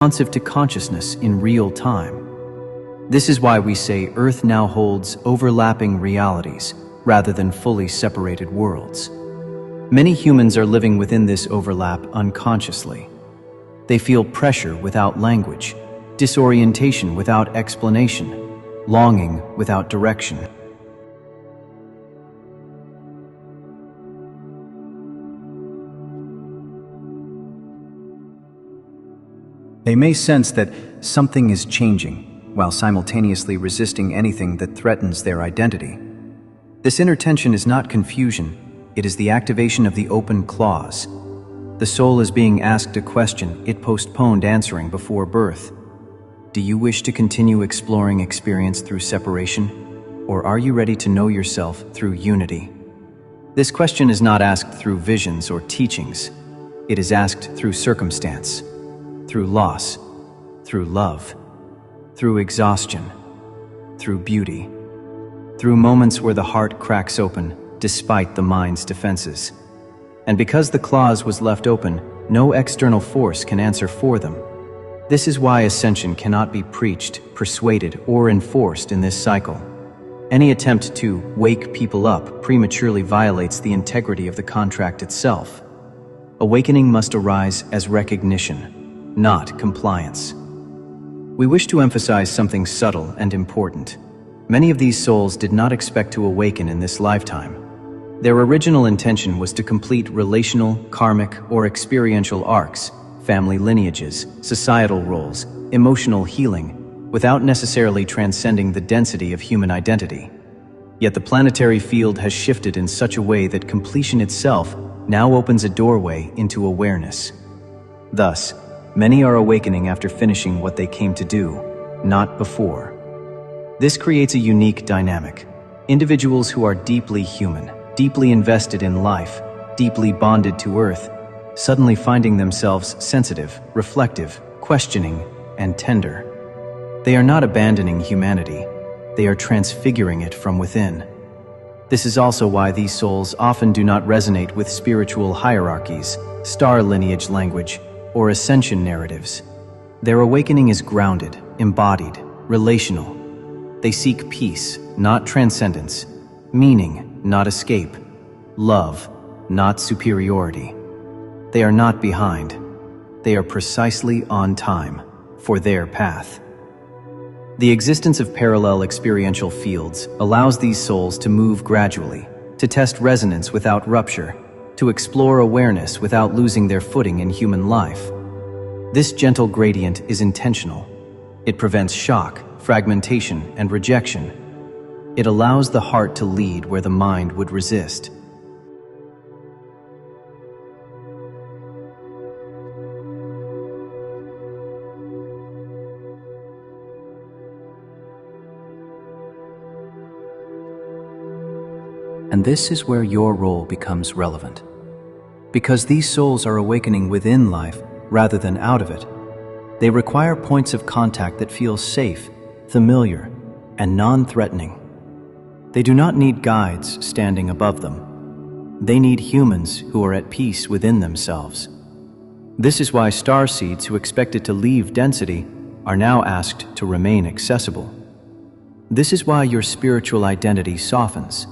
responsive to consciousness in real time. This is why we say Earth now holds overlapping realities rather than fully separated worlds. Many humans are living within this overlap unconsciously. They feel pressure without language, disorientation without explanation, longing without direction. They may sense that something is changing, while simultaneously resisting anything that threatens their identity. This inner tension is not confusion, it is the activation of the open clause. The soul is being asked a question it postponed answering before birth. Do you wish to continue exploring experience through separation, or are you ready to know yourself through unity? This question is not asked through visions or teachings. It is asked through circumstance, through loss, through love, through exhaustion, through beauty, through moments where the heart cracks open despite the mind's defenses. And because the clause was left open, no external force can answer for them. This is why ascension cannot be preached, persuaded, or enforced in this cycle. Any attempt to wake people up prematurely violates the integrity of the contract itself. Awakening must arise as recognition, not compliance. We wish to emphasize something subtle and important. Many of these souls did not expect to awaken in this lifetime. Their original intention was to complete relational, karmic, or experiential arcs, family lineages, societal roles, emotional healing, without necessarily transcending the density of human identity. Yet the planetary field has shifted in such a way that completion itself now opens a doorway into awareness. Thus, many are awakening after finishing what they came to do, not before. This creates a unique dynamic. Individuals who are deeply human, deeply invested in life, deeply bonded to Earth, suddenly finding themselves sensitive, reflective, questioning, and tender. They are not abandoning humanity, they are transfiguring it from within. This is also why these souls often do not resonate with spiritual hierarchies, star lineage language, or ascension narratives. Their awakening is grounded, embodied, relational. They seek peace, not transcendence, meaning, not escape, love, not superiority. They are not behind. They are precisely on time for their path. The existence of parallel experiential fields allows these souls to move gradually, to test resonance without rupture, to explore awareness without losing their footing in human life. This gentle gradient is intentional. It prevents shock, fragmentation, and rejection. It allows the heart to lead where the mind would resist. And this is where your role becomes relevant. Because these souls are awakening within life rather than out of it, they require points of contact that feel safe, familiar, and non-threatening. They do not need guides standing above them. They need humans who are at peace within themselves. This is why starseeds who expected to leave density are now asked to remain accessible. This is why your spiritual identity softens.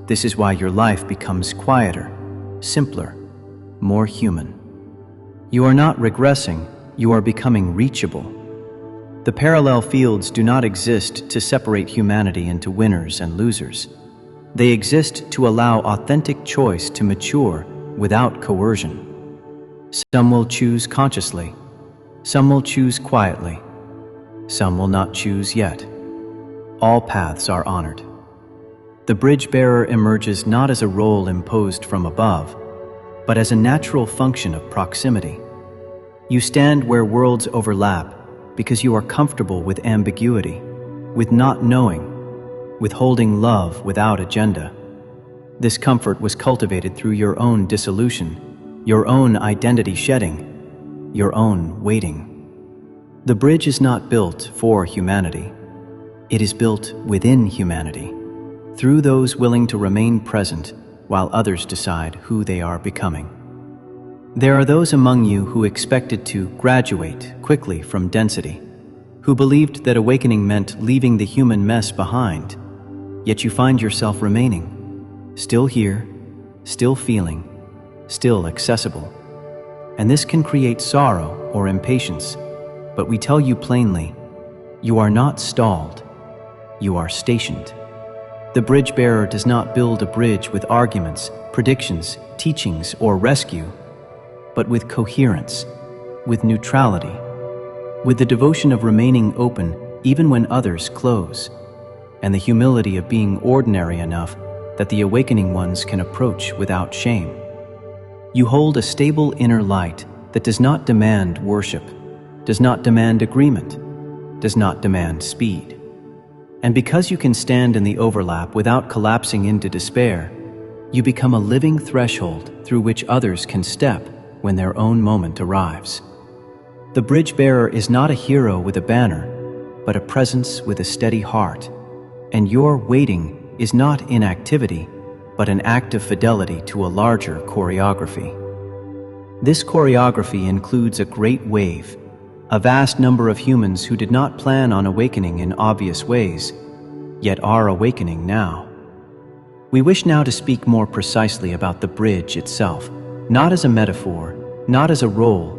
This is why your life becomes quieter, simpler, more human. You are not regressing, you are becoming reachable. The parallel fields do not exist to separate humanity into winners and losers. They exist to allow authentic choice to mature without coercion. Some will choose consciously, some will choose quietly, some will not choose yet. All paths are honored. The bridge bearer emerges not as a role imposed from above, but as a natural function of proximity. You stand where worlds overlap because you are comfortable with ambiguity, with not knowing, with holding love without agenda. This comfort was cultivated through your own dissolution, your own identity shedding, your own waiting. The bridge is not built for humanity. It is built within humanity, through those willing to remain present while others decide who they are becoming. There are those among you who expected to graduate quickly from density, who believed that awakening meant leaving the human mess behind, yet you find yourself remaining, still here, still feeling, still accessible. And this can create sorrow or impatience, but we tell you plainly, you are not stalled, you are stationed. The bridge bearer does not build a bridge with arguments, predictions, teachings, or rescue, but with coherence, with neutrality, with the devotion of remaining open even when others close, and the humility of being ordinary enough that the awakening ones can approach without shame. You hold a stable inner light that does not demand worship, does not demand agreement, does not demand speed. And because you can stand in the overlap without collapsing into despair, you become a living threshold through which others can step when their own moment arrives. The bridge bearer is not a hero with a banner, but a presence with a steady heart. And your waiting is not inactivity, but an act of fidelity to a larger choreography. This choreography includes a great wave, a vast number of humans who did not plan on awakening in obvious ways, yet are awakening now. We wish now to speak more precisely about the bridge itself, not as a metaphor, not as a role,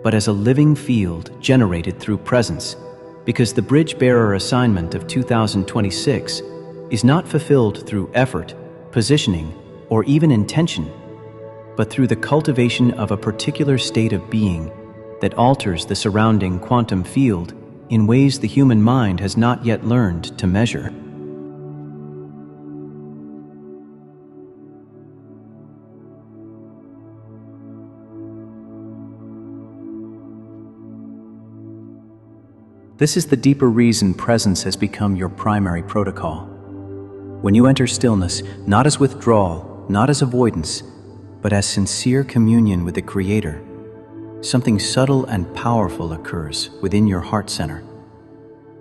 but as a living field generated through presence, because the bridge bearer assignment of 2026 is not fulfilled through effort, positioning, or even intention, but through the cultivation of a particular state of being that alters the surrounding quantum field in ways the human mind has not yet learned to measure. This is the deeper reason presence has become your primary protocol. When you enter stillness, not as withdrawal, not as avoidance, but as sincere communion with the Creator, something subtle and powerful occurs within your heart center.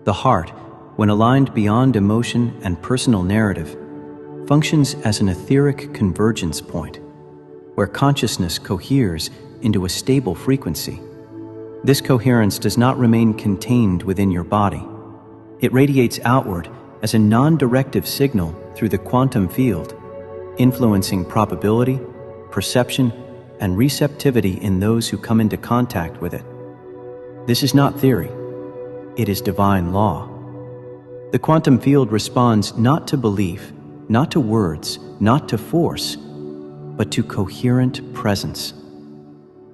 The heart, when aligned beyond emotion and personal narrative, functions as an etheric convergence point, where consciousness coheres into a stable frequency. This coherence does not remain contained within your body. It radiates outward as a non-directive signal through the quantum field, influencing probability, perception, and receptivity in those who come into contact with it. This is not theory. It is divine law. The quantum field responds not to belief, not to words, not to force, but to coherent presence.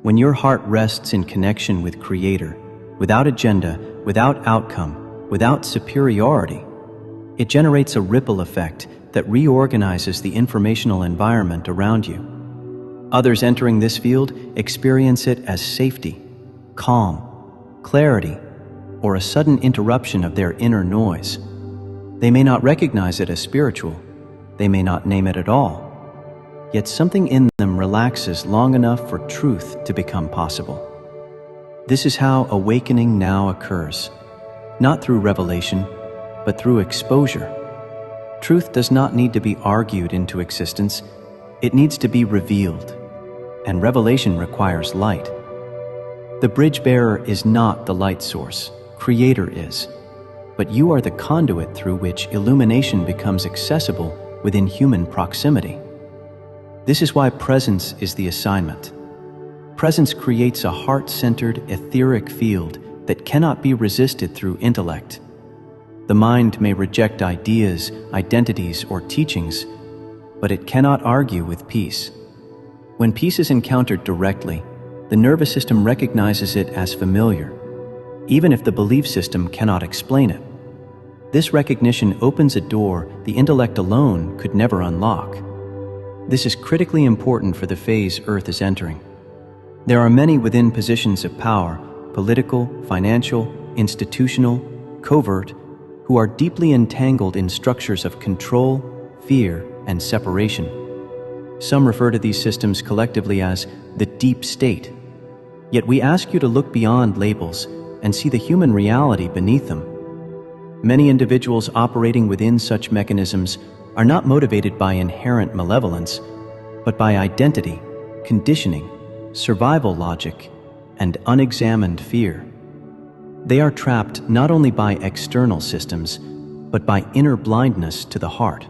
When your heart rests in connection with Creator, without agenda, without outcome, without superiority, it generates a ripple effect that reorganizes the informational environment around you. Others entering this field experience it as safety, calm, clarity, or a sudden interruption of their inner noise. They may not recognize it as spiritual. They may not name it at all. Yet something in them relaxes long enough for truth to become possible. This is how awakening now occurs, not through revelation, but through exposure. Truth does not need to be argued into existence. It needs to be revealed, and revelation requires light. The bridge bearer is not the light source, Creator is, but you are the conduit through which illumination becomes accessible within human proximity. This is why presence is the assignment. Presence creates a heart-centered, etheric field that cannot be resisted through intellect. The mind may reject ideas, identities, or teachings, but it cannot argue with peace. When peace is encountered directly, the nervous system recognizes it as familiar, even if the belief system cannot explain it. This recognition opens a door the intellect alone could never unlock. This is critically important for the phase Earth is entering. There are many within positions of power, political, financial, institutional, covert, who are deeply entangled in structures of control, fear, and separation. Some refer to these systems collectively as the deep state. Yet we ask you to look beyond labels and see the human reality beneath them. Many individuals operating within such mechanisms are not motivated by inherent malevolence, but by identity, conditioning, survival logic, and unexamined fear. They are trapped not only by external systems, but by inner blindness to the heart.